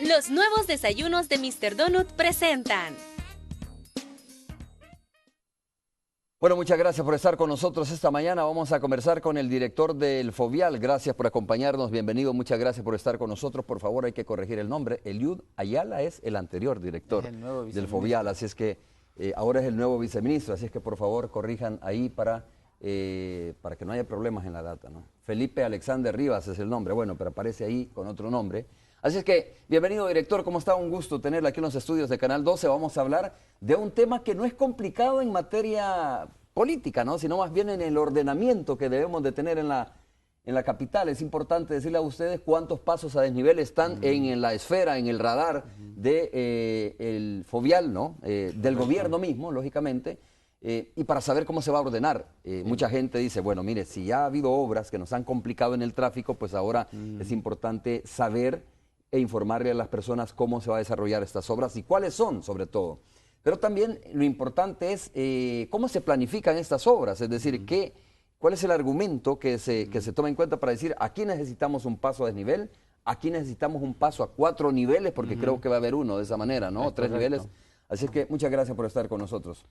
Los nuevos desayunos de Mr. Donut presentan. Bueno, muchas gracias por estar con nosotros esta mañana. Vamos a conversar con el director del Fovial. Gracias por acompañarnos. Bienvenido. Muchas gracias por estar con nosotros. Por favor, hay que corregir el nombre. Eliud Ayala es el anterior director del Fovial. Así es que ahora es el nuevo viceministro. Así es que por favor corrijan ahí para que no haya problemas en la data, ¿no? Felipe Alexander Rivas es el nombre. Bueno, pero aparece ahí con otro nombre. Así es que, bienvenido director, ¿cómo está? Un gusto tenerla aquí en los estudios de Canal 12. Vamos a hablar de un tema que no es complicado en materia política, ¿no? Sino más bien en el ordenamiento que debemos de tener en la capital. Es importante decirle a ustedes cuántos pasos a desnivel están en la esfera, en el radar del Fovial, ¿no? Del gobierno mismo, lógicamente, y para saber cómo se va a ordenar. Mucha gente dice, bueno, mire, si ya ha habido obras que nos han complicado en el tráfico, pues ahora es importante saber e informarle a las personas cómo se va a desarrollar estas obras y cuáles son, sobre todo. Pero también lo importante es cómo se planifican estas obras, es decir, cuál es el argumento que se toma en cuenta para decir, aquí necesitamos un paso a desnivel, aquí necesitamos un paso a 4 niveles, porque creo que va a haber uno de esa manera, ¿no? 3 niveles. Así es que muchas gracias por estar con nosotros.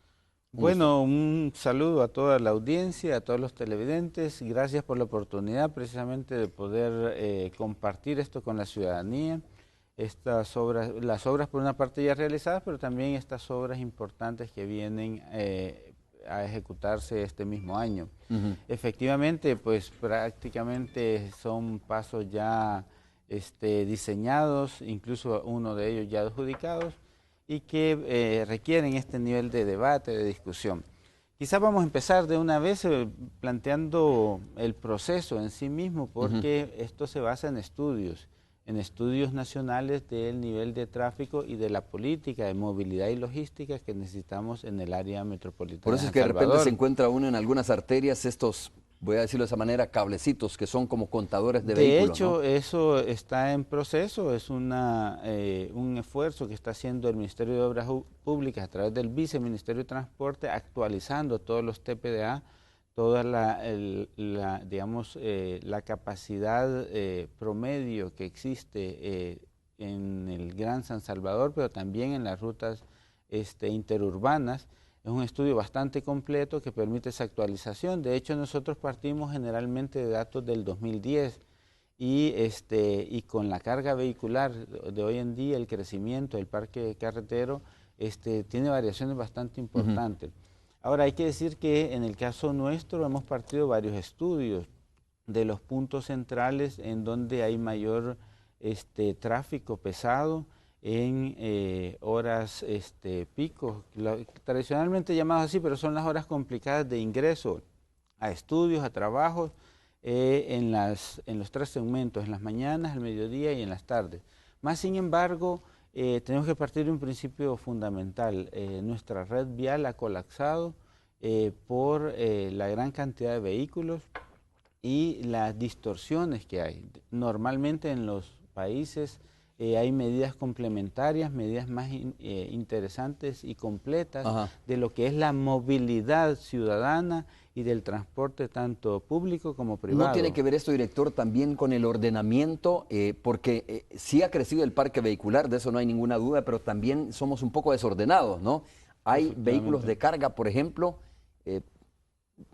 Bueno, un saludo a toda la audiencia, a todos los televidentes. Gracias por la oportunidad precisamente de poder compartir esto con la ciudadanía. Estas obras, las obras por una parte ya realizadas, pero también estas obras importantes que vienen a ejecutarse este mismo año. Efectivamente, pues prácticamente son pasos ya diseñados, incluso uno de ellos ya adjudicados, y que requieren este nivel de debate, de discusión. Quizás vamos a empezar de una vez planteando el proceso en sí mismo, porque esto se basa en estudios nacionales del nivel de tráfico y de la política de movilidad y logística que necesitamos en el área metropolitana. Por eso es que de repente se encuentra uno en algunas arterias estos, voy a decirlo de esa manera, cablecitos que son como contadores de vehículos. De hecho, ¿no? eso está en proceso, es un esfuerzo que está haciendo el Ministerio de Obras Públicas a través del Viceministerio de Transporte, actualizando todos los TPDA, toda la capacidad promedio que existe en el Gran San Salvador, pero también en las rutas interurbanas. Es un estudio bastante completo que permite esa actualización. De hecho, nosotros partimos generalmente de datos del 2010 y con la carga vehicular de hoy en día, el crecimiento del parque carretero tiene variaciones bastante importantes. Ahora, hay que decir que en el caso nuestro hemos partido varios estudios de los puntos centrales en donde hay mayor tráfico pesado, en horas pico, tradicionalmente llamadas así, pero son las horas complicadas de ingreso a estudios, a trabajos, en los 3 segmentos, en las mañanas, al mediodía y en las tardes. Más sin embargo, tenemos que partir de un principio fundamental. Nuestra red vial ha colapsado por la gran cantidad de vehículos y las distorsiones que hay. Normalmente en los países hay medidas complementarias, medidas más interesantes y completas de lo que es la movilidad ciudadana y del transporte tanto público como privado. ¿No tiene que ver esto, director, también con el ordenamiento? Porque sí ha crecido el parque vehicular, de eso no hay ninguna duda, pero también somos un poco desordenados, ¿no? Hay vehículos de carga, por ejemplo,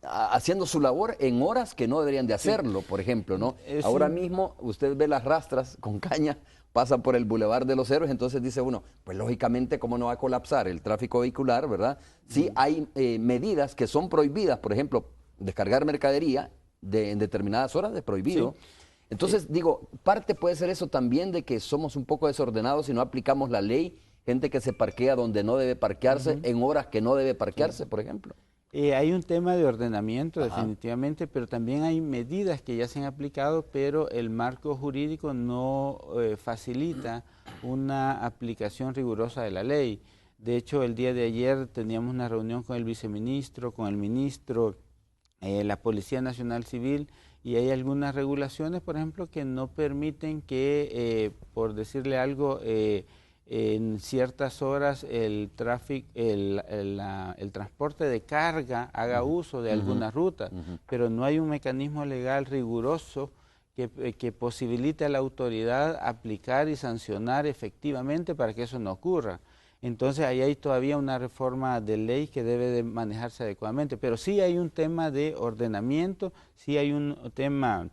haciendo su labor en horas que no deberían de hacerlo, por ejemplo, ¿no? Ahora mismo usted ve las rastras con caña, pasan por el Boulevard de los Héroes, entonces dice uno, pues lógicamente cómo no va a colapsar el tráfico vehicular, ¿verdad? Sí hay medidas que son prohibidas, por ejemplo, descargar mercadería en determinadas horas, es prohibido. Sí. Entonces, digo, parte puede ser eso también de que somos un poco desordenados y no aplicamos la ley, gente que se parquea donde no debe parquearse, en horas que no debe parquearse, por ejemplo. Hay un tema de ordenamiento definitivamente, pero también hay medidas que ya se han aplicado, pero el marco jurídico no facilita una aplicación rigurosa de la ley. De hecho, el día de ayer teníamos una reunión con el viceministro, con el ministro, la Policía Nacional Civil, y hay algunas regulaciones, por ejemplo, que no permiten que, por decirle algo, en ciertas horas el transporte de carga haga uso de algunas rutas, pero no hay un mecanismo legal riguroso que posibilite a la autoridad aplicar y sancionar efectivamente para que eso no ocurra. Entonces ahí hay todavía una reforma de ley que debe de manejarse adecuadamente, pero sí hay un tema de ordenamiento, sí hay un tema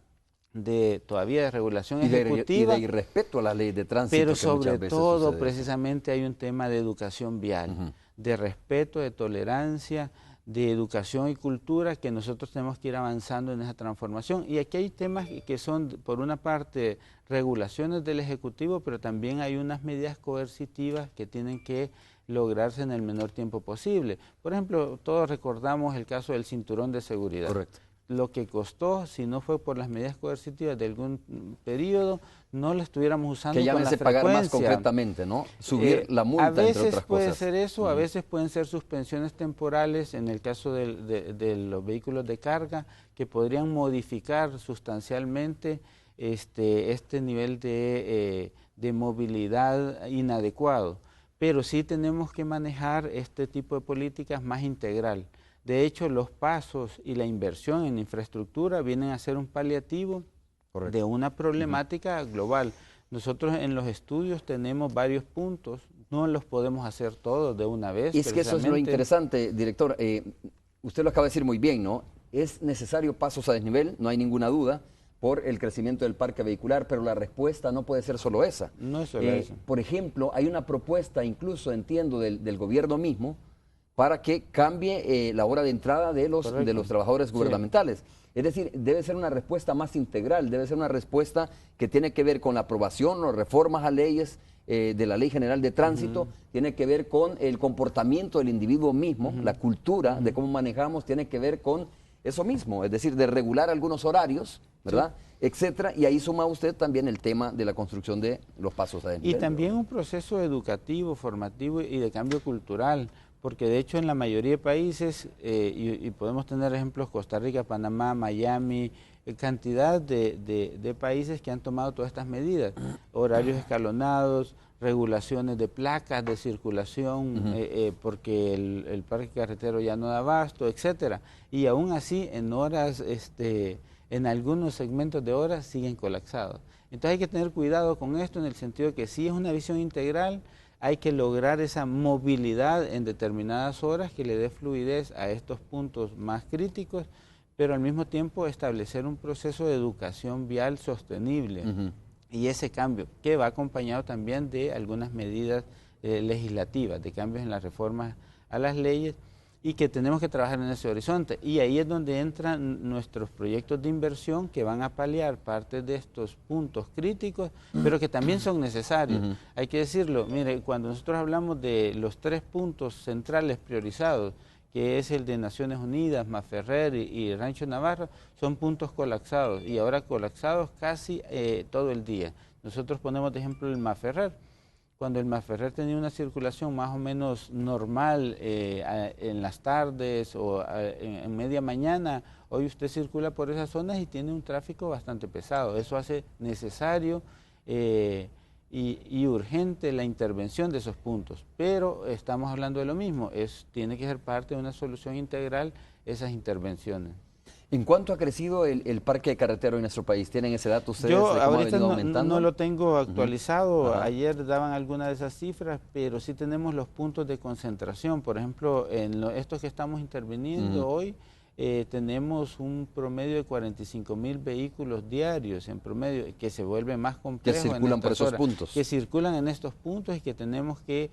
todavía de regulación ejecutiva. Y de irrespeto a la ley de tránsito. Pero que sobre muchas veces todo, sucede. precisamente hay un tema de educación vial, de respeto, de tolerancia, de educación y cultura, que nosotros tenemos que ir avanzando en esa transformación. Y aquí hay temas que son, por una parte, regulaciones del Ejecutivo, pero también hay unas medidas coercitivas que tienen que lograrse en el menor tiempo posible. Por ejemplo, todos recordamos el caso del cinturón de seguridad. Correcto. Lo que costó, si no fue por las medidas coercitivas de algún periodo, no lo estuviéramos usando que con la frecuencia. pagar más concretamente, ¿no? Subir la multa, a veces entre otras puede cosas. ser eso, a veces pueden ser suspensiones temporales, en el caso de los vehículos de carga, que podrían modificar sustancialmente este nivel de movilidad inadecuado. Pero sí tenemos que manejar este tipo de políticas más integral. De hecho, los pasos y la inversión en infraestructura vienen a ser un paliativo de una problemática global. Nosotros en los estudios tenemos varios puntos, no los podemos hacer todos de una vez. Y es que eso es lo interesante, director. Usted lo acaba de decir muy bien, ¿no? Es necesario pasos a desnivel, no hay ninguna duda, por el crecimiento del parque vehicular, pero la respuesta no puede ser solo esa. No es solo eso. Por ejemplo, hay una propuesta, incluso entiendo, del gobierno mismo, para que cambie la hora de entrada de los trabajadores gubernamentales. Sí. Es decir, debe ser una respuesta más integral, debe ser una respuesta que tiene que ver con la aprobación o reformas a leyes de la Ley General de Tránsito, tiene que ver con el comportamiento del individuo mismo, la cultura de cómo manejamos, tiene que ver con eso mismo, es decir, de regular algunos horarios, ¿verdad? Sí. Etcétera, y ahí suma usted también el tema de la construcción de los pasos a desnivel. Y también un proceso educativo, formativo y de cambio cultural, porque de hecho en la mayoría de países, y podemos tener ejemplos Costa Rica, Panamá, Miami, cantidad de países que han tomado todas estas medidas, horarios escalonados, regulaciones de placas de circulación, porque el parque carretero ya no da abasto, etcétera. Y aún así, en horas, en algunos segmentos de horas siguen colapsados. Entonces hay que tener cuidado con esto en el sentido de que si es una visión integral, hay que lograr esa movilidad en determinadas horas que le dé fluidez a estos puntos más críticos, pero al mismo tiempo establecer un proceso de educación vial sostenible. Y ese cambio, que va acompañado también de algunas medidas legislativas, de cambios en las reformas a las leyes, y que tenemos que trabajar en ese horizonte. Y ahí es donde entran nuestros proyectos de inversión que van a paliar parte de estos puntos críticos, pero que también son necesarios. Hay que decirlo, mire, cuando nosotros hablamos de los 3 puntos centrales priorizados, que es el de Naciones Unidas, Maferrer y Rancho Navarro, son puntos colapsados, y ahora colapsados casi todo el día. Nosotros ponemos de ejemplo el Maferrer. Cuando el Maferrer tenía una circulación más o menos normal en las tardes o en media mañana, hoy usted circula por esas zonas y tiene un tráfico bastante pesado. Eso hace necesario y urgente la intervención de esos puntos. Pero estamos hablando de lo mismo, tiene que ser parte de una solución integral esas intervenciones. ¿En cuánto ha crecido el parque carretero en nuestro país? ¿Tienen ese dato ustedes? Yo de cómo ahorita ha venido aumentando? no lo tengo actualizado, ayer daban algunas de esas cifras, pero sí tenemos los puntos de concentración. Por ejemplo, en estos que estamos interviniendo hoy, tenemos un promedio de 45,000 vehículos diarios en promedio, que se vuelve más complejo. Que circulan por esos puntos. Que circulan en estos puntos y que tenemos que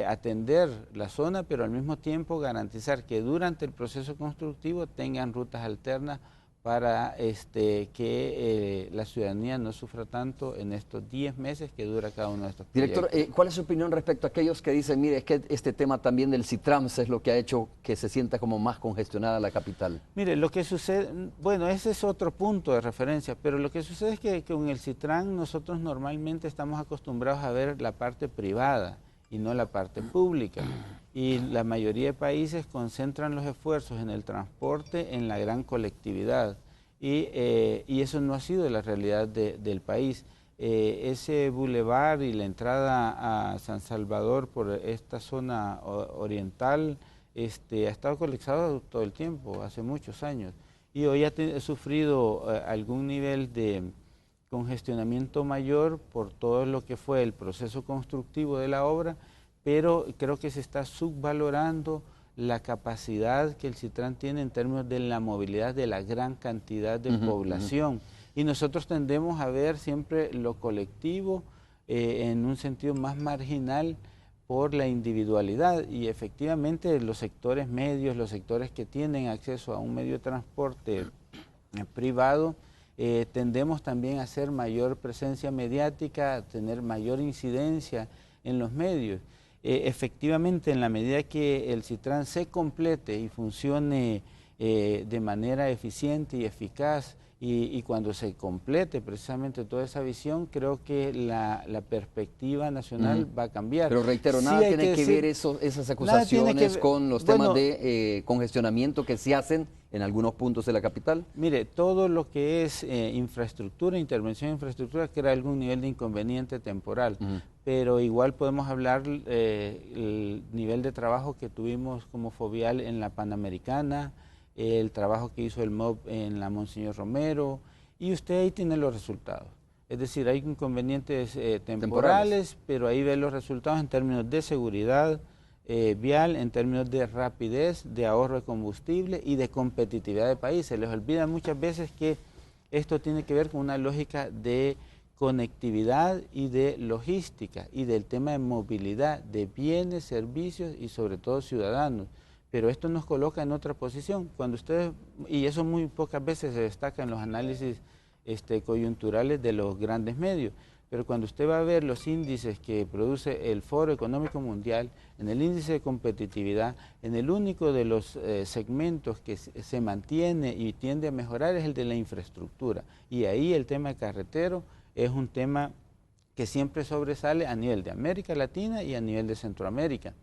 atender la zona, pero al mismo tiempo garantizar que durante el proceso constructivo tengan rutas alternas para que la ciudadanía no sufra tanto en estos 10 meses que dura cada uno de estos proyectos. Director, ¿cuál es su opinión respecto a aquellos que dicen, mire, es que este tema también del Citrams es lo que ha hecho que se sienta como más congestionada la capital? Mire, lo que sucede, bueno, ese es otro punto de referencia, pero lo que sucede es que con el Citram nosotros normalmente estamos acostumbrados a ver la parte privada y no la parte pública. Y la mayoría de países concentran los esfuerzos en el transporte en la gran colectividad. Y eso no ha sido la realidad del país. Ese bulevar y la entrada a San Salvador por esta zona oriental ha estado colapsado todo el tiempo, hace muchos años. y hoy ha sufrido algún nivel de congestionamiento mayor por todo lo que fue el proceso constructivo de la obra, pero creo que se está subvalorando la capacidad que el Citran tiene en términos de la movilidad de la gran cantidad de población. Y nosotros tendemos a ver siempre lo colectivo en un sentido más marginal por la individualidad, y efectivamente los sectores medios, los sectores que tienen acceso a un medio de transporte privado, tendemos también a hacer mayor presencia mediática, a tener mayor incidencia en los medios. Efectivamente, en la medida que el Citran se complete y funcione de manera eficiente y eficaz, y cuando se complete precisamente toda esa visión, creo que la perspectiva nacional va a cambiar. Pero reitero, nada tiene que ver esas acusaciones con los temas de congestionamiento que se hacen en algunos puntos de la capital. Mire, todo lo que es infraestructura, intervención en infraestructura, crea algún nivel de inconveniente temporal, pero igual podemos hablar el nivel de trabajo que tuvimos como Fovial en la Panamericana, el trabajo que hizo el MOB en la Monseñor Romero, y usted ahí tiene los resultados. Es decir, hay inconvenientes temporales, pero ahí ve los resultados en términos de seguridad vial, en términos de rapidez, de ahorro de combustible y de competitividad de país. Se les olvida muchas veces que esto tiene que ver con una lógica de conectividad y de logística y del tema de movilidad de bienes, servicios y sobre todo ciudadanos. Pero esto nos coloca en otra posición. Cuando ustedes, y eso muy pocas veces se destaca en los análisis coyunturales de los grandes medios, pero cuando usted va a ver los índices que produce el Foro Económico Mundial, en el índice de competitividad, en el único de los segmentos que se mantiene y tiende a mejorar es el de la infraestructura. Y ahí el tema carretero es un tema que siempre sobresale a nivel de América Latina y a nivel de Centroamérica.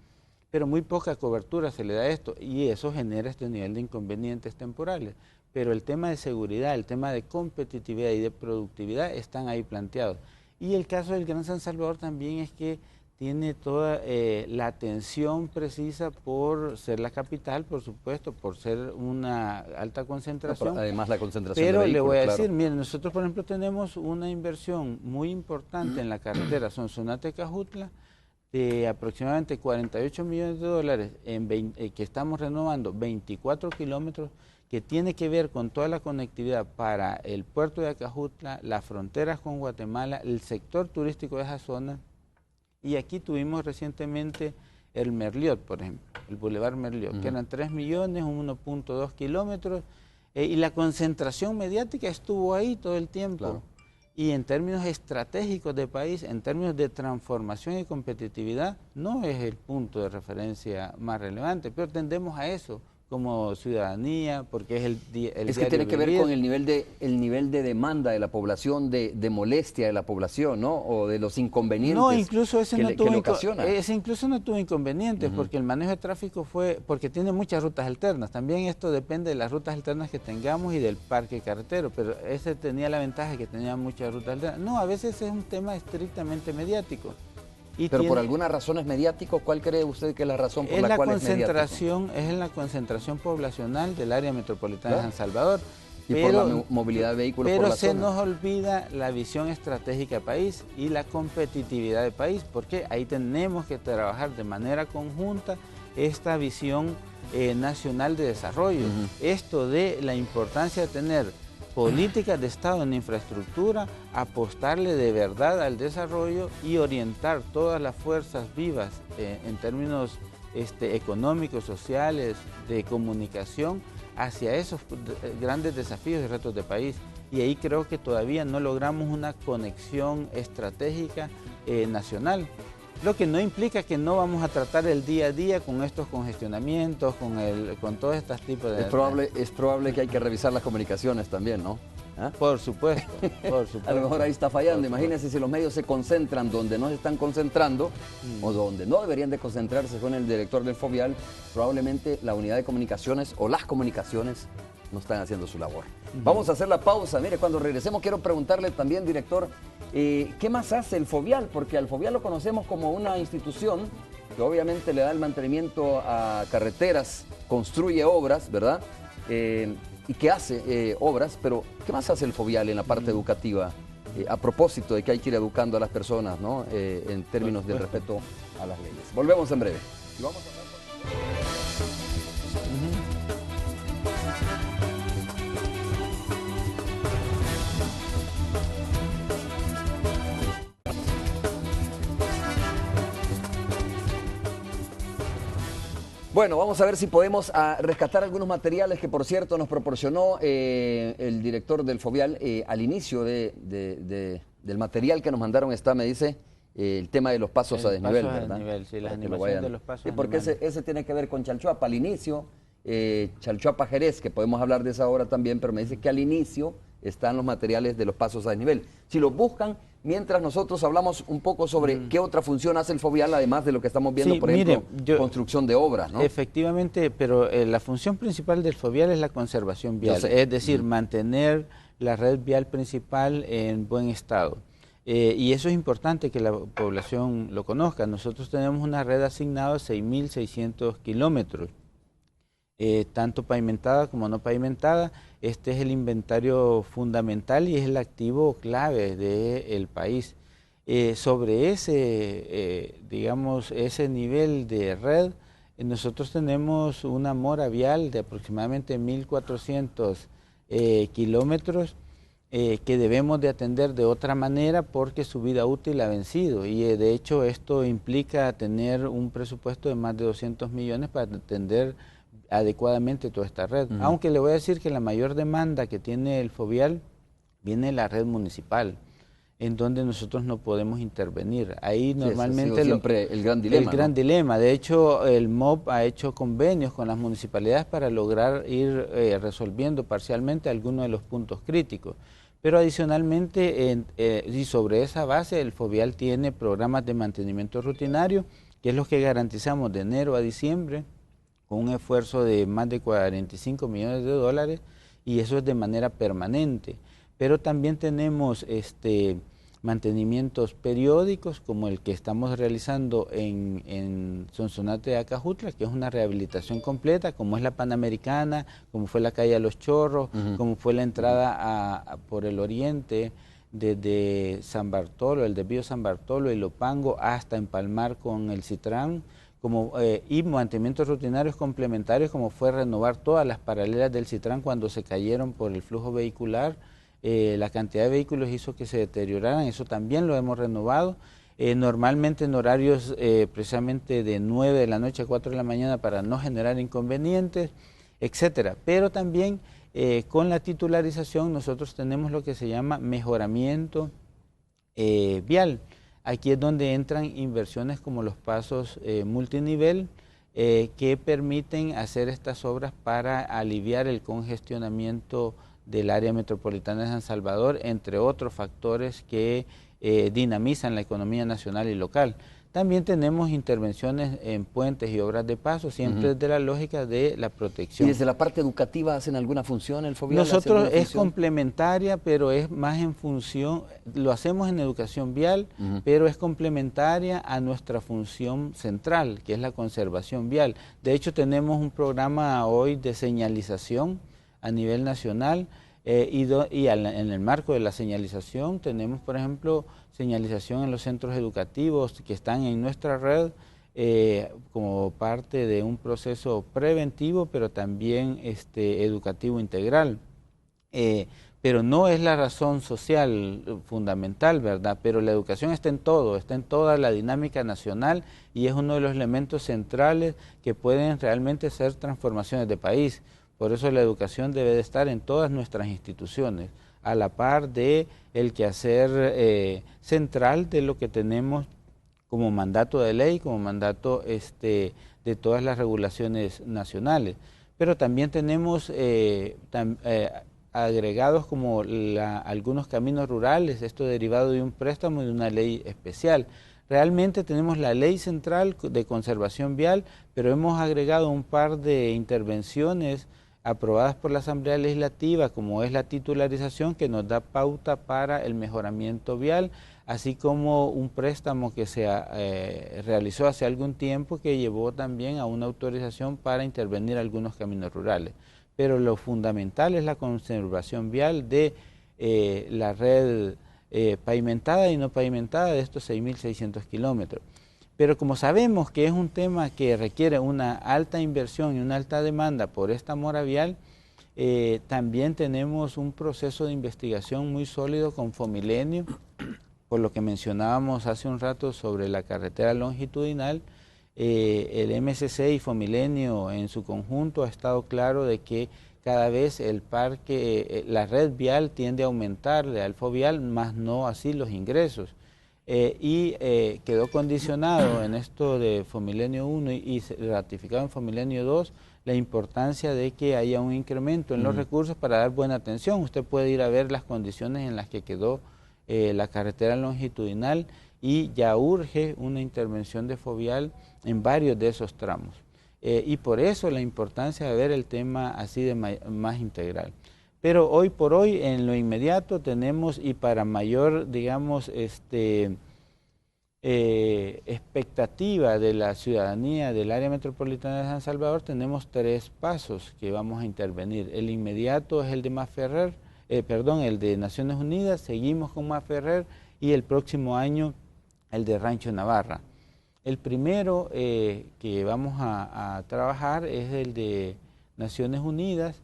Pero muy poca cobertura se le da a esto y eso genera este nivel de inconvenientes temporales. Pero el tema de seguridad, el tema de competitividad y de productividad están ahí planteados. Y el caso del Gran San Salvador también es que tiene toda la atención precisa por ser la capital, por supuesto, por ser una alta concentración. No, además la concentración pero de vehículos, le voy a claro. decir, miren, nosotros por ejemplo tenemos una inversión muy importante en la carretera Sonsonate-Cajutla, de aproximadamente 48 millones de dólares que estamos renovando 24 kilómetros, que tiene que ver con toda la conectividad para el puerto de Acajutla, las fronteras con Guatemala, el sector turístico de esa zona. Y aquí tuvimos recientemente el Merliot, por ejemplo, el Boulevard Merliot, que eran 3 millones, 1.2 kilómetros, y la concentración mediática estuvo ahí todo el tiempo. Claro. Y en términos estratégicos de país, en términos de transformación y competitividad, no es el punto de referencia más relevante, pero tendemos a eso como ciudadanía, porque es el es que tiene que ver con el nivel de demanda de la población, de molestia de la población, ¿no? O de los inconvenientes no, incluso ese que no le tuvo ocasiona. ese incluso no tuvo inconvenientes, porque el manejo de tráfico fue, porque tiene muchas rutas alternas. También esto depende de las rutas alternas que tengamos y del parque carretero, pero ese tenía la ventaja que tenía muchas rutas alternas. No, a veces es un tema estrictamente mediático. Pero por alguna razón es mediático. ¿Cuál cree usted que es la razón por la cual es mediático? Es en la concentración poblacional del área metropolitana de San Salvador. Y pero, por la movilidad de vehículos por la zona. Pero se nos olvida la visión estratégica de país y la competitividad de país, porque ahí tenemos que trabajar de manera conjunta esta visión nacional de desarrollo. Esto de la importancia de tener políticas de Estado en infraestructura, apostarle de verdad al desarrollo y orientar todas las fuerzas vivas en términos económicos, sociales, de comunicación, hacia esos grandes desafíos y retos de país. Y ahí creo que todavía no logramos una conexión estratégica nacional. Lo que no implica que no vamos a tratar el día a día con estos congestionamientos, con todos estos tipos de... Es probable que hay que revisar las comunicaciones también, ¿no? ¿Ah? Por supuesto, por supuesto. A lo mejor ahí está fallando. Imagínense si los medios se concentran donde no se están concentrando o donde no deberían de concentrarse con el director del Fovial, probablemente la unidad de comunicaciones o las comunicaciones no están haciendo su labor. Vamos a hacer la pausa. Mire, cuando regresemos quiero preguntarle también, director, ¿qué más hace el Fovial? Porque al Fovial lo conocemos como una institución que obviamente le da el mantenimiento a carreteras, construye obras, ¿verdad? y que hace obras, pero ¿qué más hace el Fovial en la parte educativa? A propósito de que hay que ir educando a las personas, ¿no? En términos de respeto a las leyes. Volvemos en breve. Y vamos a hablar Bueno, vamos a ver si podemos rescatar algunos materiales que, por cierto, nos proporcionó el director del Fovial al inicio del material que nos mandaron. Me dice, el tema de los pasos a desnivel, ¿verdad? Sí, la Para que lo animación vayan. de los pasos Sí, a porque desnivel. ese tiene que ver con Chalchuapa. Al inicio, Chalchuapa Jerez, que podemos hablar de esa obra también, pero me dice que al inicio están los materiales de los pasos a desnivel. Si los buscan, mientras nosotros hablamos un poco sobre qué otra función hace el Fovial, además de lo que estamos viendo, Sí, por ejemplo, mire, construcción de obras, ¿no? Efectivamente, pero la función principal del Fovial es la conservación vial, sé. es decir, mantener la red vial principal en buen estado. Y eso es importante que la población lo conozca. Nosotros tenemos una red asignada de 6.600 kilómetros, tanto pavimentada como no pavimentada. Este es el inventario fundamental y es el activo clave del país. Sobre ese, digamos, ese nivel de red, nosotros tenemos una mora vial de aproximadamente 1.400 kilómetros que debemos de atender de otra manera porque su vida útil ha vencido, y de hecho esto implica tener un presupuesto de más de 200 millones para atender adecuadamente toda esta red. Aunque le voy a decir que la mayor demanda que tiene el Fovial viene de la red municipal, en donde nosotros no podemos intervenir. Ahí normalmente siempre el gran dilema. El gran dilema. De hecho, el MOB ha hecho convenios con las municipalidades para lograr ir resolviendo parcialmente algunos de los puntos críticos. Pero adicionalmente, y sobre esa base, el Fovial tiene programas de mantenimiento rutinario, que es lo que garantizamos de enero a diciembre, con un esfuerzo de más de 45 millones de dólares, y eso es de manera permanente. Pero también tenemos mantenimientos periódicos, como el que estamos realizando en Sonsonate de Acajutla, que es una rehabilitación completa, como es la Panamericana, como fue la calle de Los Chorros, como fue la entrada por el oriente, desde San Bartolo, el desvío San Bartolo y Lopango, hasta empalmar con el Citrán, y mantenimientos rutinarios complementarios, como fue renovar todas las paralelas del Citrán cuando se cayeron por el flujo vehicular. La cantidad de vehículos hizo que se deterioraran, eso también lo hemos renovado, normalmente en horarios precisamente de 9 de la noche a 4 de la mañana para no generar inconvenientes, etcétera. Pero también con la titularización nosotros tenemos lo que se llama mejoramiento vial. Aquí es donde entran inversiones como los pasos multinivel, que permiten hacer estas obras para aliviar el congestionamiento del área metropolitana de San Salvador, entre otros factores que dinamizan la economía nacional y local. También tenemos intervenciones en puentes y obras de paso, siempre desde la lógica de la protección. ¿Y desde la parte educativa hacen alguna función el Fovial? Nosotros es complementaria, pero es más en función, lo hacemos en educación vial, pero es complementaria a nuestra función central, que es la conservación vial. De hecho, tenemos un programa hoy de señalización a nivel nacional, en el marco de la señalización tenemos, por ejemplo, señalización en los centros educativos que están en nuestra red como parte de un proceso preventivo, pero también educativo integral. Pero no es la razón social fundamental, ¿verdad? Pero la educación está en todo, está en toda la dinámica nacional y es uno de los elementos centrales que pueden realmente ser transformaciones de país. Por eso la educación debe de estar en todas nuestras instituciones, a la par de el quehacer central de lo que tenemos como mandato de ley, como mandato de todas las regulaciones nacionales. Pero también tenemos agregados como algunos caminos rurales, esto derivado de un préstamo y de una ley especial. Realmente tenemos la ley central de conservación vial, pero hemos agregado un par de intervenciones aprobadas por la Asamblea Legislativa, como es la titularización, que nos da pauta para el mejoramiento vial, así como un préstamo que se realizó hace algún tiempo que llevó también a una autorización para intervenir algunos caminos rurales. pero lo fundamental es la conservación vial de la red pavimentada y no pavimentada de estos 6.600 kilómetros. Pero como sabemos que es un tema que requiere una alta inversión y una alta demanda por esta mora vial, también tenemos un proceso de investigación muy sólido con Fomilenio, por lo que mencionábamos hace un rato sobre la carretera longitudinal. El MSC y Fomilenio en su conjunto ha estado claro de que cada vez el parque, la red vial tiende a aumentarle al fovial, más no así los ingresos. Quedó condicionado en esto de Fomilenio 1 y ratificado en Fomilenio 2 la importancia de que haya un incremento en los recursos para dar buena atención. Usted puede ir a ver las condiciones en las que quedó la carretera longitudinal y ya urge una intervención de fovial en varios de esos tramos. Y por eso la importancia de ver el tema así de más integral. Pero hoy por hoy, en lo inmediato, tenemos, y para mayor, digamos, expectativa de la ciudadanía del área metropolitana de San Salvador, tenemos 3 pasos que vamos a intervenir. El inmediato es el de el de Naciones Unidas, seguimos con Maferrer, y el próximo año el de Rancho Navarra. El primero que vamos a trabajar es el de Naciones Unidas.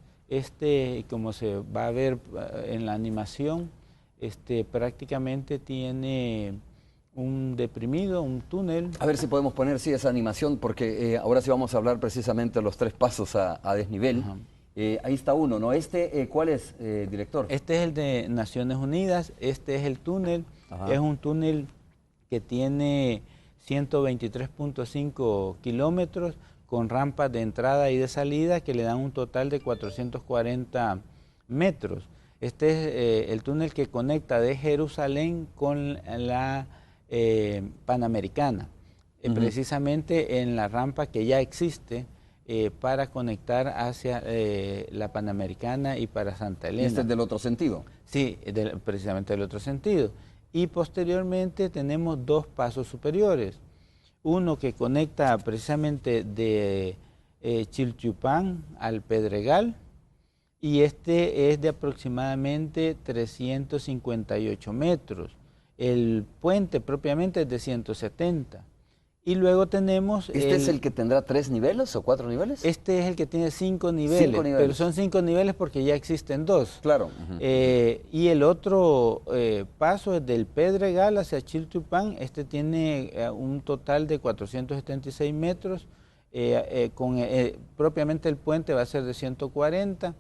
Como se va a ver en la animación, prácticamente tiene un deprimido, un túnel. A ver si podemos poner esa animación, porque ahora sí vamos a hablar precisamente de los 3 pasos a desnivel. Ahí está uno, ¿no? ¿Cuál es, director? Este es el de Naciones Unidas, este es el túnel. Es un túnel que tiene 123.5 kilómetros, con rampas de entrada y de salida que le dan un total de 440 metros. Este es el túnel que conecta de Jerusalén con la Panamericana, precisamente en la rampa que ya existe para conectar hacia la Panamericana y para Santa Elena. ¿Y este es del otro sentido? Sí, precisamente del otro sentido. Y posteriormente tenemos 2 pasos superiores. Uno que conecta precisamente de Chiltepán al Pedregal, y este es de aproximadamente 358 metros. El puente propiamente es de 170. Y luego tenemos... ¿Este es el que tendrá 3 niveles o 4 niveles? Este es el que tiene 5 niveles, 5 niveles, pero son 5 niveles porque ya existen 2. Claro. Y el otro paso es del Pedregal hacia Chiltepán. Este tiene un total de 476 metros. Propiamente el puente va a ser de 140.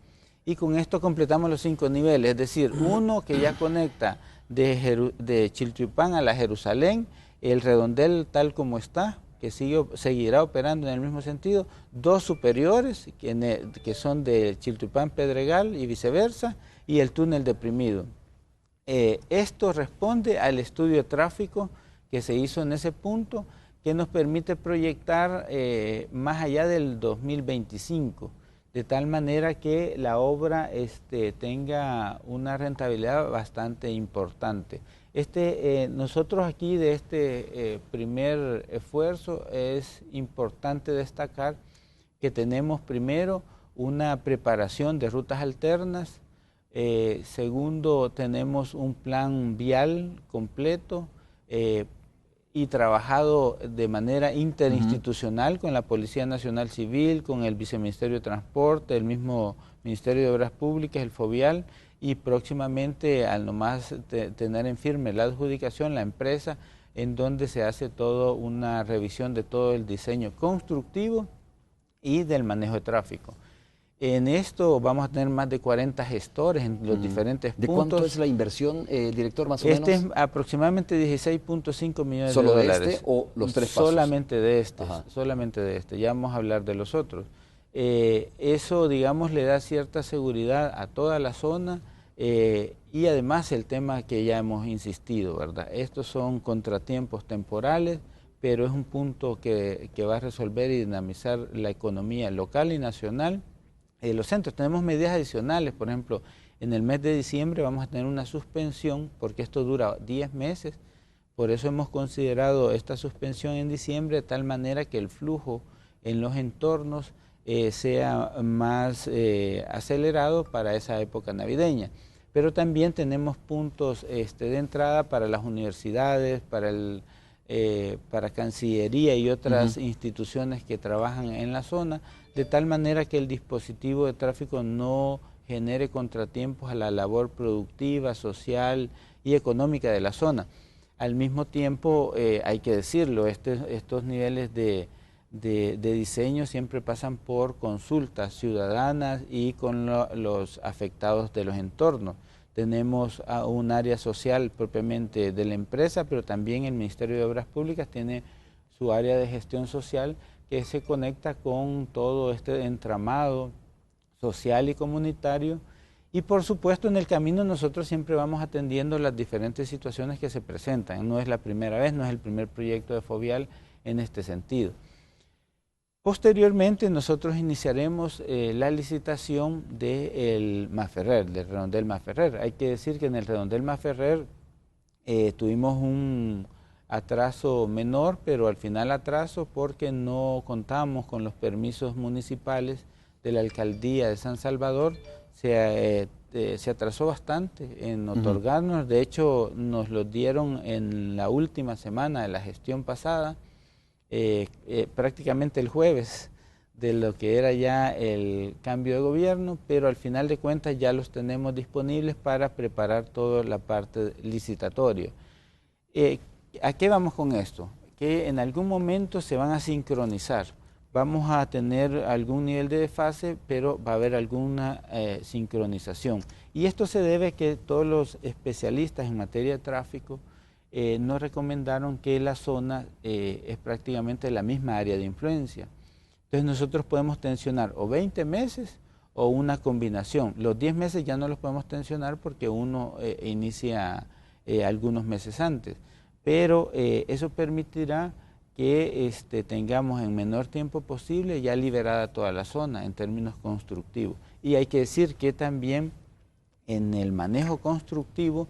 Y con esto completamos los 5 niveles. Es decir, uno que ya conecta de Chiltepán a la Jerusalén, el redondel tal como está, que seguirá operando en el mismo sentido, 2 superiores que son de Chiltepán Pedregal y viceversa, y el túnel deprimido. Esto responde al estudio de tráfico que se hizo en ese punto, que nos permite proyectar más allá del 2025, de tal manera que la obra tenga una rentabilidad bastante importante. Nosotros aquí de este primer esfuerzo es importante destacar que tenemos primero una preparación de rutas alternas, segundo tenemos un plan vial completo y trabajado de manera interinstitucional con la Policía Nacional Civil, con el Viceministerio de Transporte, el mismo Ministerio de Obras Públicas, el Fovial, y próximamente al nomás tener en firme la adjudicación, la empresa, en donde se hace toda una revisión de todo el diseño constructivo y del manejo de tráfico. En esto vamos a tener más de 40 gestores en los diferentes puntos. ¿De cuánto es la inversión, director, más o menos? Es aproximadamente 16.5 millones de dólares. ¿Solo de este o los 3 pasos? Solamente de este. Ya vamos a hablar de los otros. Eso, digamos, le da cierta seguridad a toda la zona y además el tema que ya hemos insistido, ¿verdad? Estos son contratiempos temporales, pero es un punto que va a resolver y dinamizar la economía local y nacional. Los centros, tenemos medidas adicionales, por ejemplo, en el mes de diciembre vamos a tener una suspensión, porque esto dura 10 meses, por eso hemos considerado esta suspensión en diciembre de tal manera que el flujo en los entornos sea más acelerado para esa época navideña. Pero también tenemos puntos de entrada para las universidades, para Cancillería y otras instituciones que trabajan en la zona, de tal manera que el dispositivo de tráfico no genere contratiempos a la labor productiva, social y económica de la zona. Al mismo tiempo, hay que decirlo, estos niveles de diseño siempre pasan por consultas ciudadanas y con los afectados de los entornos. Tenemos un área social propiamente de la empresa, pero también el Ministerio de Obras Públicas tiene su área de gestión social que se conecta con todo este entramado social y comunitario. Y por supuesto en el camino nosotros siempre vamos atendiendo las diferentes situaciones que se presentan. No es la primera vez, no es el primer proyecto de Fovial en este sentido. Posteriormente nosotros iniciaremos la licitación del Masferrer, del Redondel Masferrer. Hay que decir que en el Redondel Masferrer tuvimos un atraso menor, pero al final atraso porque no contamos con los permisos municipales de la Alcaldía de San Salvador. Se atrasó bastante en otorgarnos, de hecho nos los dieron en la última semana de la gestión pasada, prácticamente el jueves de lo que era ya el cambio de gobierno, pero al final de cuentas ya los tenemos disponibles para preparar toda la parte licitatoria. ¿A qué vamos con esto? Que en algún momento se van a sincronizar. Vamos a tener algún nivel de desfase, pero va a haber alguna sincronización. Y esto se debe a que todos los especialistas en materia de tráfico nos recomendaron que la zona es prácticamente la misma área de influencia. Entonces nosotros podemos tensionar o 20 meses o una combinación. Los 10 meses ya no los podemos tensionar porque uno inicia algunos meses antes. Pero eso permitirá que tengamos en menor tiempo posible ya liberada toda la zona en términos constructivos. Y hay que decir que también en el manejo constructivo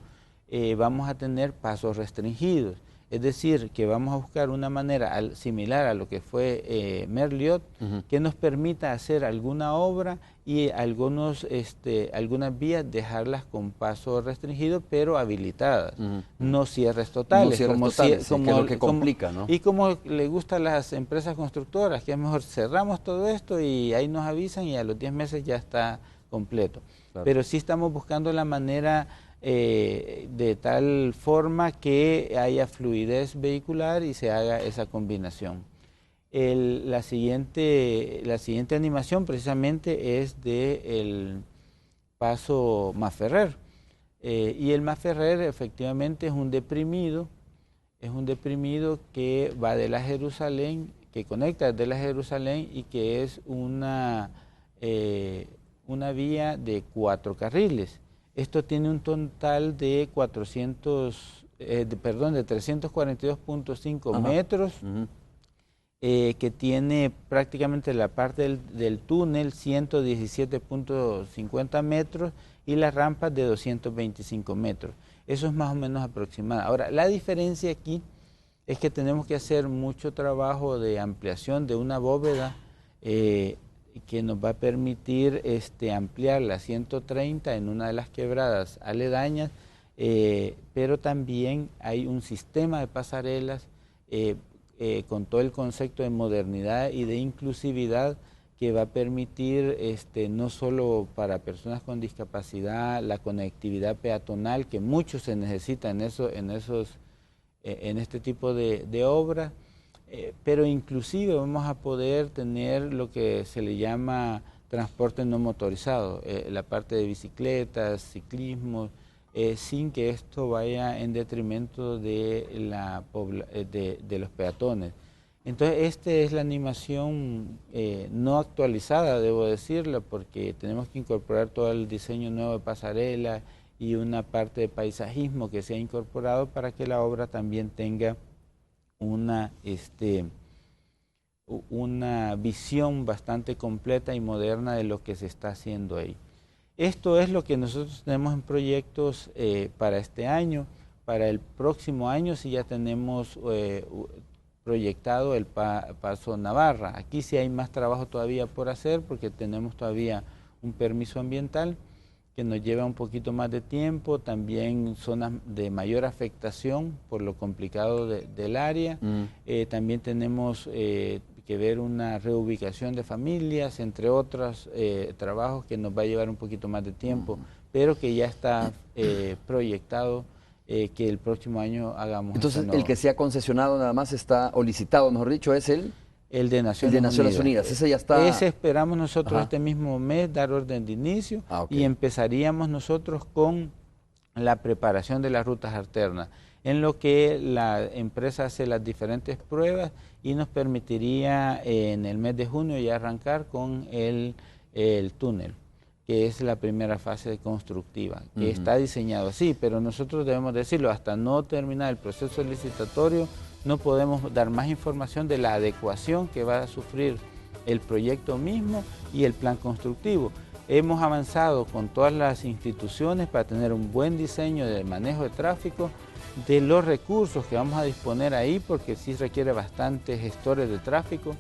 vamos a tener pasos restringidos, es decir, que vamos a buscar una manera similar a lo que fue Merliot, que nos permita hacer alguna obra y algunas vías dejarlas con paso restringido, pero habilitadas, no cierres totales. No cierres totales, que es lo que complica, ¿no? Y como le gusta a las empresas constructoras, que es mejor cerramos todo esto y ahí nos avisan y a los 10 meses ya está completo. Claro. Pero sí estamos buscando la manera de tal forma que haya fluidez vehicular y se haga esa combinación. La siguiente animación precisamente es del paso Masferrer. Y el Masferrer efectivamente es un deprimido que va de la Jerusalén, que conecta desde la Jerusalén y que es una vía de 4 carriles. Esto tiene un total de 342.5 metros, que tiene prácticamente la parte del túnel 117.50 metros y las rampas de 225 metros. Eso es más o menos aproximado. Ahora, la diferencia aquí es que tenemos que hacer mucho trabajo de ampliación de una bóveda que nos va a permitir ampliar la 130 en una de las quebradas aledañas, pero también hay un sistema de pasarelas con todo el concepto de modernidad y de inclusividad que va a permitir no solo para personas con discapacidad la conectividad peatonal que mucho se necesita en este tipo de obras, pero inclusive vamos a poder tener lo que se le llama transporte no motorizado, la parte de bicicletas, ciclismo, sin que esto vaya en detrimento de los peatones. Entonces, esta es la animación no actualizada, debo decirlo, porque tenemos que incorporar todo el diseño nuevo de pasarela y una parte de paisajismo que se ha incorporado para que la obra también tenga una visión bastante completa y moderna de lo que se está haciendo ahí. Esto es lo que nosotros tenemos en proyectos para este año. Para el próximo año sí ya tenemos proyectado el Paso Navarra. Aquí sí hay más trabajo todavía por hacer porque tenemos todavía un permiso ambiental que nos lleva un poquito más de tiempo, también zonas de mayor afectación por lo complicado del área. También tenemos que ver una reubicación de familias, entre otros trabajos que nos va a llevar un poquito más de tiempo, pero que ya está proyectado que el próximo año hagamos. Entonces, el que se ha concesionado nada más está, o licitado, mejor dicho, es el de Naciones Unidas. Ese ya está. Ese esperamos nosotros este mismo mes dar orden de inicio y empezaríamos nosotros con la preparación de las rutas alternas, en lo que la empresa hace las diferentes pruebas y nos permitiría en el mes de junio ya arrancar con el túnel, que es la primera fase constructiva, que está diseñado así, pero nosotros debemos decirlo, hasta no terminar el proceso licitatorio, no podemos dar más información de la adecuación que va a sufrir el proyecto mismo y el plan constructivo. Hemos avanzado con todas las instituciones para tener un buen diseño de manejo de tráfico, de los recursos que vamos a disponer ahí, porque sí requiere bastantes gestores de tráfico,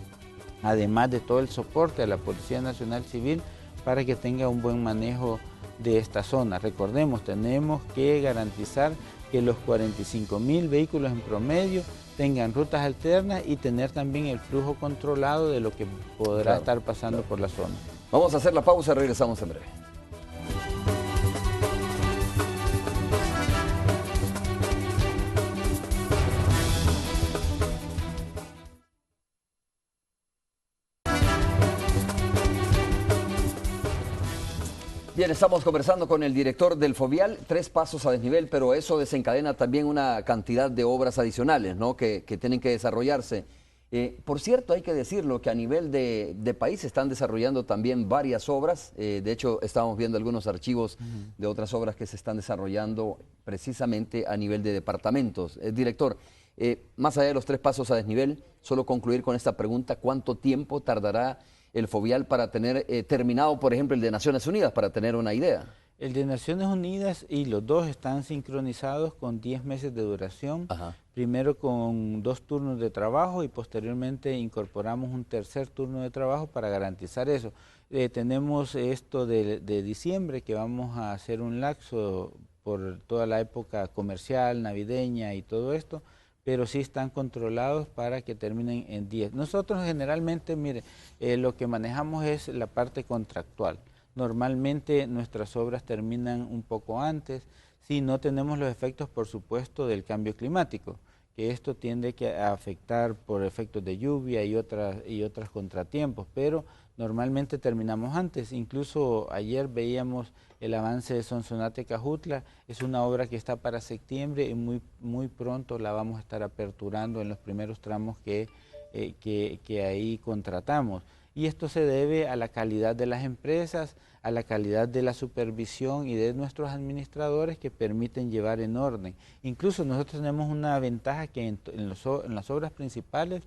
además de todo el soporte a la Policía Nacional Civil para que tenga un buen manejo de esta zona. Recordemos, tenemos que garantizar que los 45.000 vehículos en promedio tengan rutas alternas y tener también el flujo controlado de lo que podrá estar pasando por la zona. Vamos a hacer la pausa, regresamos en breve. Bien, estamos conversando con el director del Fovial, 3 pasos a desnivel, pero eso desencadena también una cantidad de obras adicionales, ¿no?, que tienen que desarrollarse. Por cierto, hay que decirlo, que a nivel de país se están desarrollando también varias obras. De hecho, estamos viendo algunos archivos de otras obras que se están desarrollando precisamente a nivel de departamentos. Director, más allá de los 3 pasos a desnivel, solo concluir con esta pregunta: ¿cuánto tiempo tardará el Fovial para tener terminado, por ejemplo, el de Naciones Unidas, para tener una idea? El de Naciones Unidas y los dos están sincronizados con 10 meses de duración. Primero con 2 turnos de trabajo y posteriormente incorporamos un tercer turno de trabajo para garantizar eso. Tenemos esto de diciembre, que vamos a hacer un lapso por toda la época comercial, navideña y todo esto, pero sí están controlados para que terminen en 10. Nosotros generalmente, mire, lo que manejamos es la parte contractual. Normalmente nuestras obras terminan un poco antes, si no tenemos los efectos, por supuesto, del cambio climático, que esto tiende a afectar por efectos de lluvia y otros contratiempos, pero normalmente terminamos antes. Incluso ayer veíamos el avance de Sonsonate-Cajutla, es una obra que está para septiembre y muy pronto la vamos a estar aperturando en los primeros tramos que ahí contratamos. Y esto se debe a la calidad de las empresas, a la calidad de la supervisión y de nuestros administradores que permiten llevar en orden. Incluso nosotros tenemos una ventaja que en las obras principales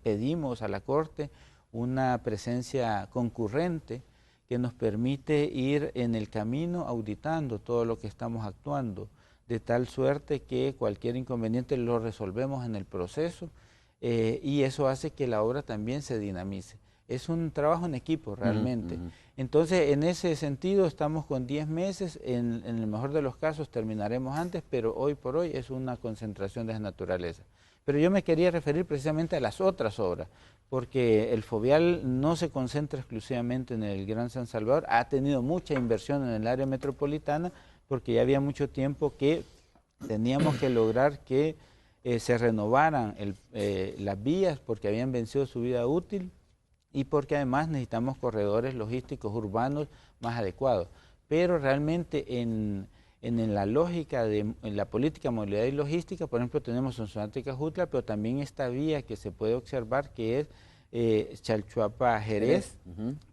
pedimos a la Corte una presencia concurrente que nos permite ir en el camino auditando todo lo que estamos actuando, de tal suerte que cualquier inconveniente lo resolvemos en el proceso. Y eso hace que la obra también se dinamice. Es un trabajo en equipo realmente. Entonces, en ese sentido, estamos con 10 meses, en el mejor de los casos terminaremos antes, pero hoy por hoy es una concentración de esa naturaleza. Pero yo me quería referir precisamente a las otras obras, porque el Fovial no se concentra exclusivamente en el Gran San Salvador, ha tenido mucha inversión en el área metropolitana, porque ya había mucho tiempo que teníamos que lograr que se renovaran las vías porque habían vencido su vida útil y porque además necesitamos corredores logísticos urbanos más adecuados. Pero realmente en la lógica en la política de movilidad y logística, por ejemplo, tenemos Sonsonate-Cajutla, pero también esta vía que se puede observar que es Chalchuapa-Jerez,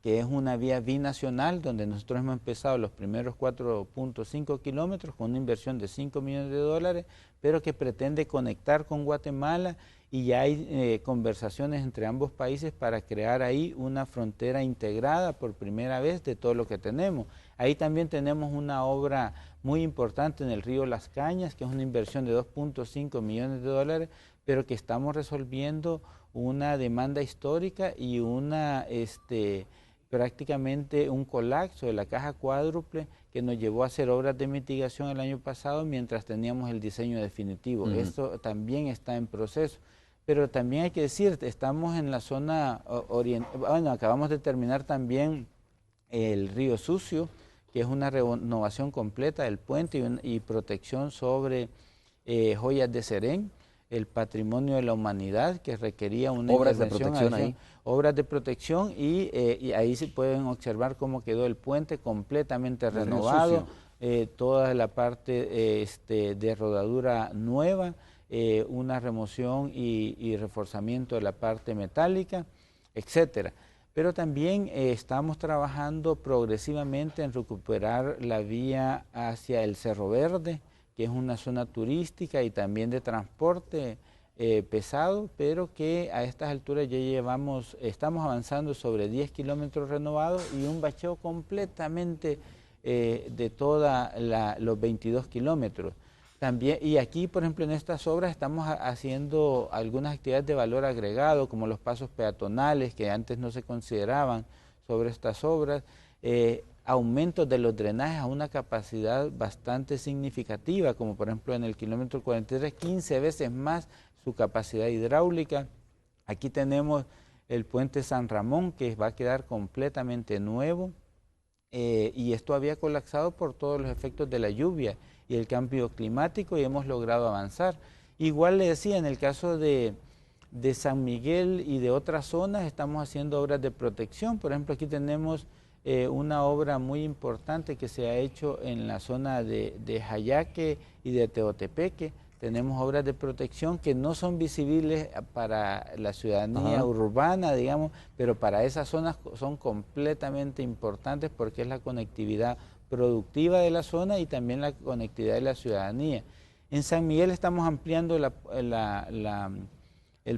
que es una vía binacional donde nosotros hemos empezado los primeros 4.5 kilómetros con una inversión de $5 millones, pero que pretende conectar con Guatemala y ya hay conversaciones entre ambos países para crear ahí una frontera integrada por primera vez de todo lo que tenemos. Ahí también tenemos una obra muy importante en el río Las Cañas, que es una inversión de 2.5 millones de dólares, pero que estamos resolviendo una demanda histórica y prácticamente un colapso de la caja cuádruple que nos llevó a hacer obras de mitigación el año pasado mientras teníamos el diseño definitivo. Esto también está en proceso. Pero también hay que decir, estamos en la zona oriental, bueno, acabamos de terminar también el Río Sucio, que es una renovación completa del puente y protección sobre joyas de Serén, el patrimonio de la humanidad que requería una obras de intervención protección ahí. Obras de protección y ahí se pueden observar cómo quedó el puente completamente renovado, toda la parte de rodadura nueva, una remoción y reforzamiento de la parte metálica, etcétera. Pero también estamos trabajando progresivamente en recuperar la vía hacia el Cerro Verde, que es una zona turística y también de transporte pesado, pero que a estas alturas ya estamos avanzando sobre 10 kilómetros renovados y un bacheo completamente de todos los 22 kilómetros. También, y aquí, por ejemplo, en estas obras estamos haciendo algunas actividades de valor agregado, como los pasos peatonales, que antes no se consideraban sobre estas obras, aumentos de los drenajes a una capacidad bastante significativa, como por ejemplo en el kilómetro 43, 15 veces más su capacidad hidráulica. Aquí tenemos el puente San Ramón, que va a quedar completamente nuevo, y esto había colapsado por todos los efectos de la lluvia y el cambio climático, y hemos logrado avanzar. Igual le decía, en el caso de San Miguel y de otras zonas, estamos haciendo obras de protección. Por ejemplo, aquí tenemos una obra muy importante que se ha hecho en la zona de Jayaque y de Teotepeque. Tenemos obras de protección que no son visibles para la ciudadanía urbana, digamos, pero para esas zonas son completamente importantes porque es la conectividad productiva de la zona y también la conectividad de la ciudadanía. En San Miguel estamos ampliando el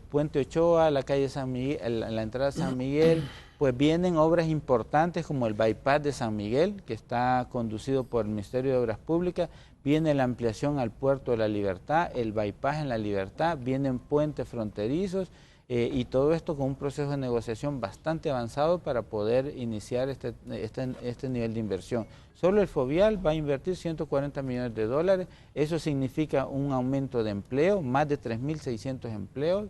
puente Ochoa, la calle San Miguel, la entrada de San Miguel, pues vienen obras importantes como el bypass de San Miguel, que está conducido por el Ministerio de Obras Públicas, viene la ampliación al Puerto de la Libertad, el bypass en la Libertad, vienen puentes fronterizos, y todo esto con un proceso de negociación bastante avanzado para poder iniciar este nivel de inversión. Solo el Fovial va a invertir 140 millones de dólares, eso significa un aumento de empleo, más de 3.600 empleos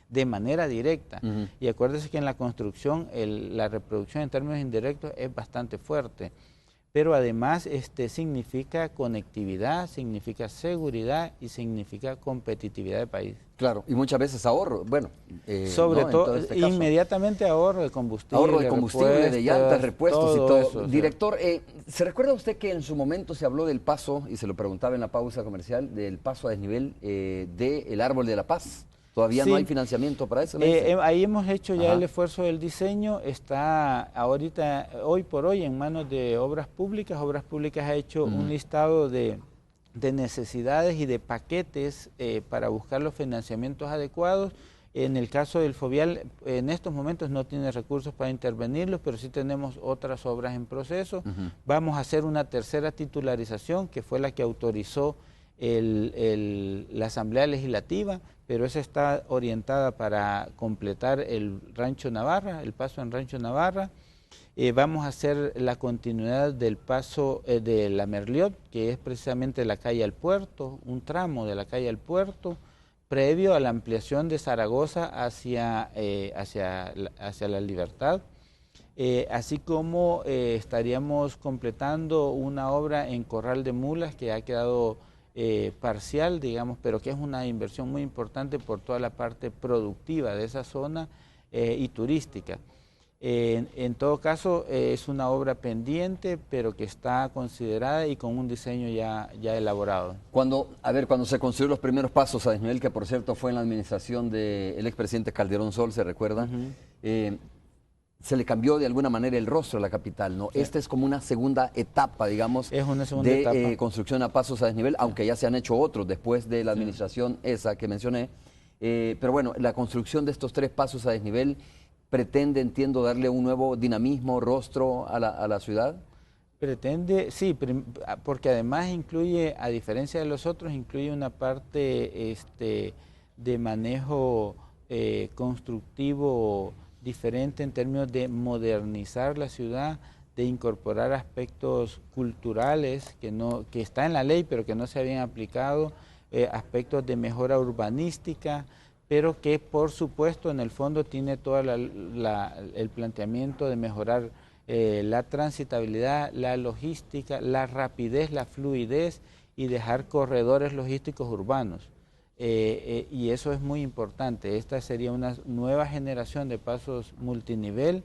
de manera directa. Y acuérdese que en la construcción la reproducción en términos indirectos es bastante fuerte. Pero además significa conectividad, significa seguridad y significa competitividad del país. Claro, y muchas veces ahorro, bueno. Sobre todo, inmediatamente ahorro de combustible. Ahorro de combustible, de llantas, repuestos y todo eso. Director, ¿se recuerda usted que en su momento se habló del paso, y se lo preguntaba en la pausa comercial, del paso a desnivel del Árbol de la Paz? ¿Todavía no hay financiamiento para eso? Ahí hemos hecho ya el esfuerzo del diseño, está ahorita, hoy por hoy, en manos de Obras Públicas. Obras Públicas ha hecho un listado de necesidades y de paquetes para buscar los financiamientos adecuados. En el caso del Fovial, en estos momentos no tiene recursos para intervenirlos, pero sí tenemos otras obras en proceso. Vamos a hacer una tercera titularización, que fue la que autorizó la Asamblea Legislativa, pero esa está orientada para completar el Rancho Navarra, el paso en Rancho Navarra. Vamos a hacer la continuidad del paso de la Merliot, que es precisamente la calle al puerto, un tramo de la calle al puerto, previo a la ampliación de Zaragoza hacia la Libertad. Así como estaríamos completando una obra en Corral de Mulas que ha quedado parcial, digamos, pero que es una inversión muy importante por toda la parte productiva de esa zona y turística. En todo caso, es una obra pendiente, pero que está considerada y con un diseño ya elaborado. Cuando se construyeron los primeros pasos a desnivel, que por cierto fue en la administración del expresidente Calderón Sol, ¿se recuerda? Se le cambió de alguna manera el rostro a la capital, ¿no? Sí. Esta es como una segunda etapa, digamos, es una segunda etapa. Construcción a pasos a desnivel, aunque ya se han hecho otros después de la administración esa que mencioné. Pero bueno, la construcción de estos 3 pasos a desnivel pretende, entiendo, darle un nuevo dinamismo, rostro a la ciudad. Pretende, sí, porque además incluye, a diferencia de los otros, incluye una parte de manejo constructivo diferente en términos de modernizar la ciudad, de incorporar aspectos culturales que está en la ley pero que no se habían aplicado, aspectos de mejora urbanística, pero que por supuesto en el fondo tiene todo el planteamiento de mejorar la transitabilidad, la logística, la rapidez, la fluidez y dejar corredores logísticos urbanos. Y eso es muy importante. Esta sería una nueva generación de pasos multinivel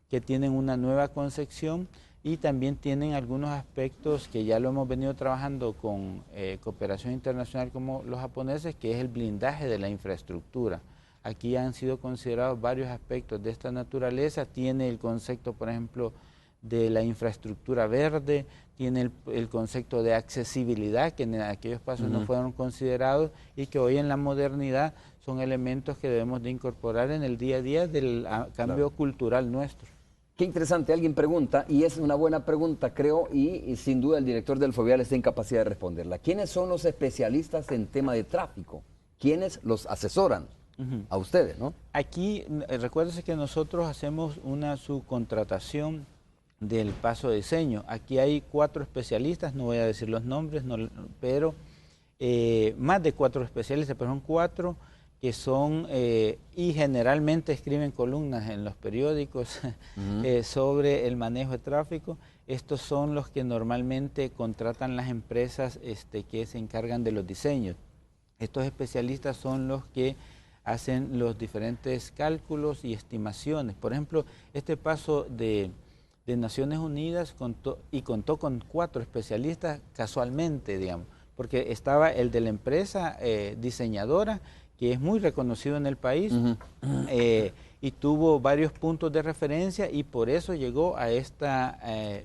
que tienen una nueva concepción y también tienen algunos aspectos que ya lo hemos venido trabajando con cooperación internacional como los japoneses, que es el blindaje de la infraestructura. Aquí han sido considerados varios aspectos de esta naturaleza. Tiene el concepto, por ejemplo, de la infraestructura verde, tiene el concepto de accesibilidad, que en aquellos pasos no fueron considerados y que hoy en la modernidad son elementos que debemos de incorporar en el día a día del cambio cultural nuestro. Qué interesante, alguien pregunta, y es una buena pregunta, creo, y sin duda el director del Fovial está en capacidad de responderla. ¿Quiénes son los especialistas en tema de tráfico? ¿Quiénes los asesoran? A ustedes, ¿no? Aquí, recuérdese que nosotros hacemos una subcontratación del paso de diseño. Aquí hay 4 especialistas, no voy a decir los nombres, pero más de 4 especialistas, pero son 4 que son, y generalmente escriben columnas en los periódicos sobre el manejo de tráfico. Estos son los que normalmente contratan las empresas que se encargan de los diseños. Estos especialistas son los que hacen los diferentes cálculos y estimaciones. Por ejemplo, este paso de Naciones Unidas contó con 4 especialistas casualmente, digamos, porque estaba el de la empresa diseñadora, que es muy reconocido en el país, y tuvo varios puntos de referencia y por eso llegó a esta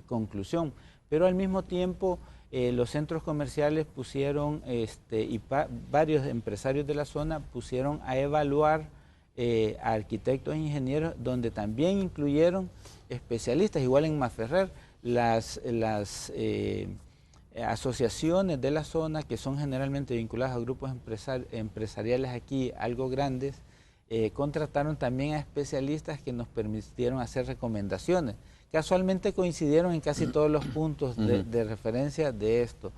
conclusión. Pero al mismo tiempo los centros comerciales pusieron, y varios empresarios de la zona pusieron a evaluar a arquitectos e ingenieros, donde también incluyeron especialistas, igual en Masferrer, las asociaciones de la zona, que son generalmente vinculadas a grupos empresariales aquí algo grandes, contrataron también a especialistas que nos permitieron hacer recomendaciones. Casualmente coincidieron en casi todos los puntos de referencia de esto.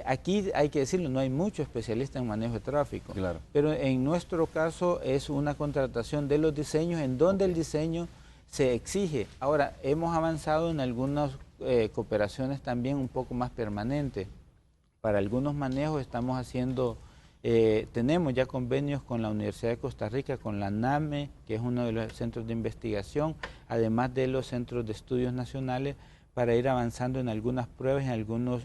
Aquí hay que decirlo, no hay muchos especialistas en manejo de tráfico, claro, pero en nuestro caso es una contratación de los diseños en donde el diseño se exige. Ahora, hemos avanzado en algunas cooperaciones también un poco más permanentes. Para algunos manejos estamos haciendo, tenemos ya convenios con la Universidad de Costa Rica, con la NAME, que es uno de los centros de investigación, además de los centros de estudios nacionales, para ir avanzando en algunas pruebas, en algunos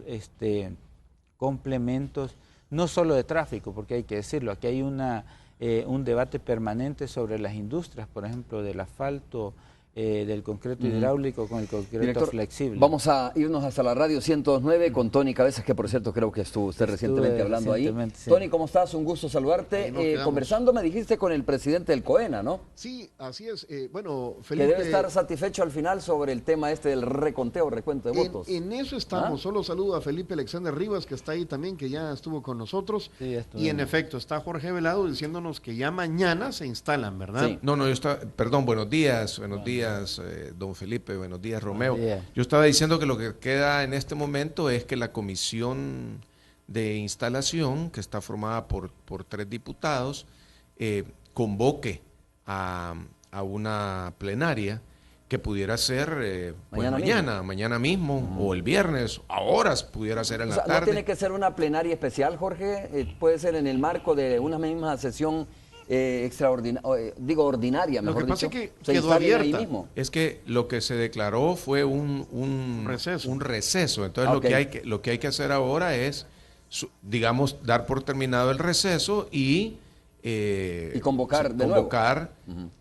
complementos, no solo de tráfico, porque hay que decirlo, aquí hay un debate permanente sobre las industrias, por ejemplo, del asfalto, del concreto hidráulico con el concreto Director, flexible. Vamos a irnos hasta la radio 109 con Tony Cabezas, que por cierto creo que estuvo usted recientemente hablando ahí. Sí. Tony, ¿cómo estás? Un gusto saludarte. Conversando me dijiste con el presidente del COENA, ¿no? Sí, así es. Bueno, Felipe... Que debe estar satisfecho al final sobre el tema del recuento de votos. En eso estamos. Solo saludo a Felipe Alexander Rivas, que está ahí también, que ya estuvo con nosotros. Sí, y en efecto, está Jorge Velado diciéndonos que ya mañana se instalan, ¿verdad? Sí. No, yo estaba... Perdón, buenos días, don Felipe, buenos días, Romeo. Yo estaba diciendo que lo que queda en este momento es que la comisión de instalación, que está formada por 3 diputados, convoque a una plenaria que pudiera ser mañana mismo o el viernes, a horas pudiera ser en la tarde. ¿No tiene que ser una plenaria especial, Jorge? ¿Puede ser en el marco de una misma sesión ordinaria, mejor dicho? Lo que pasa es que quedó abierta. Es que lo que se declaró fue un receso. Entonces lo que hay que hacer ahora es, digamos, dar por terminado el receso y convocar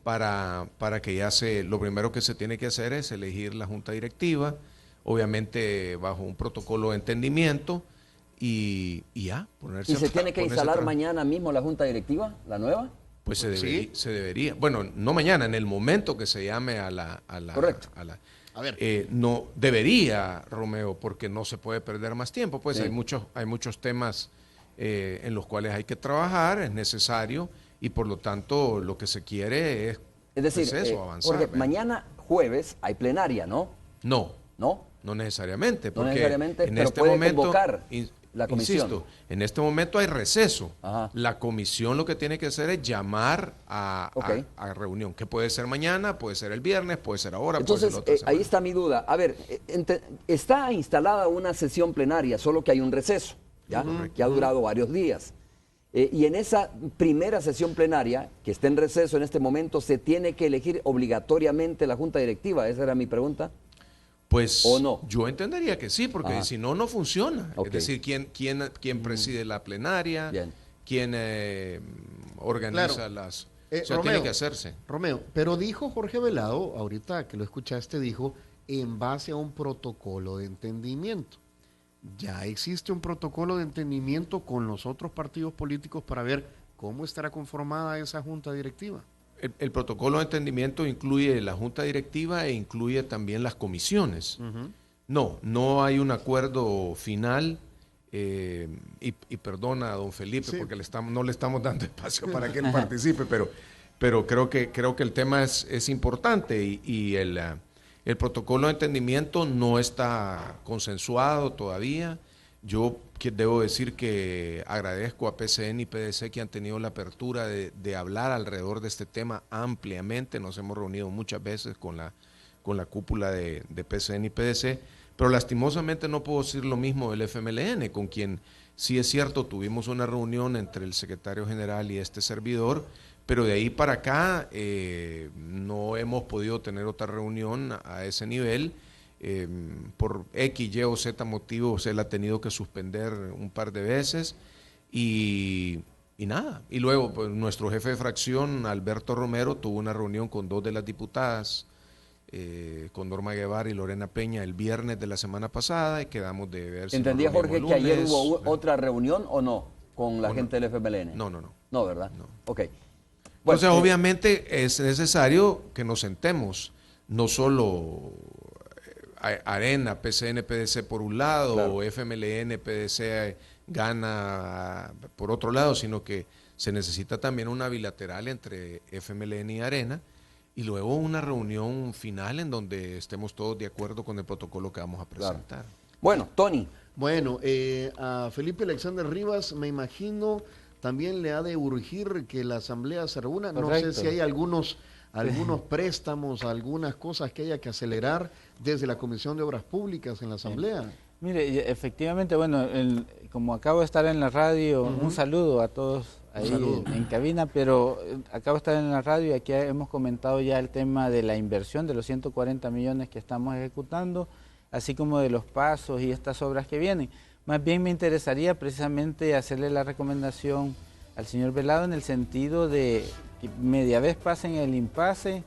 para que ya lo primero que se tiene que hacer es elegir la junta directiva, obviamente bajo un protocolo de entendimiento. Y ya, ponerse ¿Y se tiene que instalar mañana mismo la junta directiva, la nueva? Pues se debería. Bueno, no mañana, en el momento que se llame a la... Correcto. A ver. No debería, Romeo, porque no se puede perder más tiempo. Pues Sí. hay muchos temas en los cuales hay que trabajar, es necesario, y por lo tanto lo que se quiere es decir, pues eso, avanzar. Jorge, ¿verdad? mañana jueves hay plenaria, ¿no? No, ¿No? no necesariamente, No porque necesariamente, en pero este puede momento, convocar la comisión. Insisto, en este momento hay receso. Ajá. La comisión lo que tiene que hacer es llamar Ok. a reunión, que puede ser mañana, puede ser el viernes, puede ser ahora, Entonces, puede ser la otra semana. ahí está mi duda. A ver, está instalada una sesión plenaria, solo que hay un receso, ¿ya? Que ha durado varios días. Y en esa primera sesión plenaria, que está en receso en este momento, ¿se tiene que elegir obligatoriamente la Junta Directiva? Esa era mi pregunta. Pues ¿O no? yo entendería que sí, porque Ajá. si no, no funciona. Ok. Es decir, ¿quién preside la plenaria? Bien. ¿Quién organiza Claro. las...? Romeo, tiene que hacerse. Romeo, pero dijo Jorge Velado, ahorita que lo escuchaste, dijo, en base a un protocolo de entendimiento. Ya existe un protocolo de entendimiento con los otros partidos políticos para ver cómo estará conformada esa junta directiva. El protocolo de entendimiento incluye la junta directiva e incluye también las comisiones. No hay un acuerdo final. Y perdona a don Felipe Sí. porque no le estamos dando espacio para que él participe, pero creo que el tema es importante y el protocolo de entendimiento no está consensuado todavía. Yo debo decir que agradezco a PCN y PDC que han tenido la apertura de hablar alrededor de este tema ampliamente. Nos hemos reunido muchas veces con la cúpula de PCN y PDC, pero lastimosamente no puedo decir lo mismo del FMLN, con quien sí es cierto, tuvimos una reunión entre el secretario general y este servidor, pero de ahí para acá no hemos podido tener otra reunión a ese nivel. Por X, Y o Z motivos él ha tenido que suspender un par de veces y nada. Y luego pues, nuestro jefe de fracción, Alberto Romero, tuvo una reunión con 2 de las diputadas, con Norma Guevara y Lorena Peña, el viernes de la semana pasada y quedamos de ver si ¿Entendía, nos Jorge, reunimos que ayer lunes. hubo otra reunión o no con la Bueno, gente del FMLN? No. No, ¿verdad? No. Ok. Bueno, Entonces, obviamente es necesario que nos sentemos, no solo Arena, PCN, PDC por un lado, Claro. o FMLN, PDC gana por otro lado, sino que se necesita también una bilateral entre FMLN y Arena, y luego una reunión final en donde estemos todos de acuerdo con el protocolo que vamos a presentar. Bueno, Tony. Bueno, a Felipe Alexander Rivas, me imagino, también le ha de urgir que la asamblea se reúna. Correcto. No sé si hay algunos préstamos, algunas cosas que haya que acelerar desde la Comisión de Obras Públicas en la asamblea. Mire, efectivamente, bueno, como acabo de estar en la radio, un saludo a todos ahí en cabina, pero acabo de estar en la radio y aquí hemos comentado ya el tema de la inversión de los 140 millones que estamos ejecutando, así como de los pasos y estas obras que vienen. Más bien me interesaría precisamente hacerle la recomendación al señor Velado en el sentido de que media vez pasen el impasse,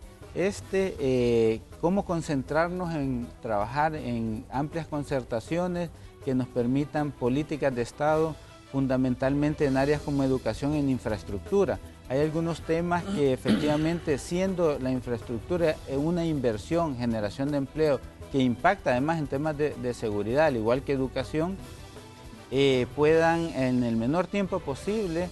cómo concentrarnos en trabajar en amplias concertaciones que nos permitan políticas de Estado, fundamentalmente en áreas como educación e infraestructura. Hay algunos temas que efectivamente, siendo la infraestructura una inversión, generación de empleo, que impacta además en temas de seguridad, al igual que educación, puedan en el menor tiempo posible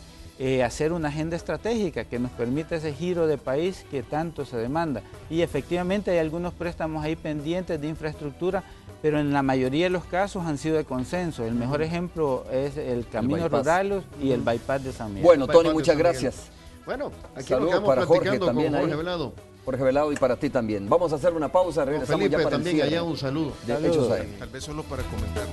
hacer una agenda estratégica que nos permita ese giro de país que tanto se demanda. Y efectivamente hay algunos préstamos ahí pendientes de infraestructura, pero en la mayoría de los casos han sido de consenso. El mejor ejemplo es el Camino Rural y el bypass de San Miguel. Bueno, Tony, Bypass de muchas San Miguel. gracias. Bueno, aquí Saludos nos quedamos para Jorge platicando también con Jorge ahí. Velado. Jorge Velado y para ti también. Vamos a hacer una pausa, Con regresamos Felipe ya para también, el cierre allá un saludo. de Saludos. Hechos AM. Tal vez solo para comentar.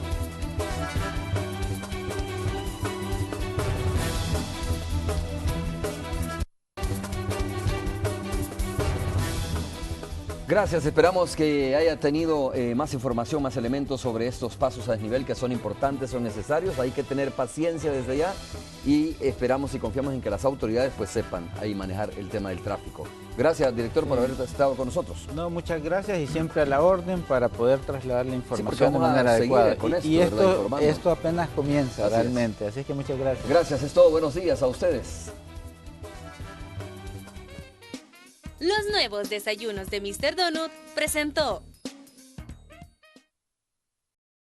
Gracias, esperamos que haya tenido más información, más elementos sobre estos pasos a desnivel que son importantes, son necesarios. Hay que tener paciencia desde ya y esperamos y confiamos en que las autoridades pues sepan ahí manejar el tema del tráfico. Gracias, director, por haber estado con nosotros. No, muchas gracias y siempre a la orden para poder trasladar la porque información de vamos a manera seguir adecuada. con esto, y ¿verdad? Informando. esto apenas comienza Así es. realmente, así que muchas gracias. Gracias, es todo. Buenos días a ustedes. Los nuevos desayunos de Mr. Donut presentó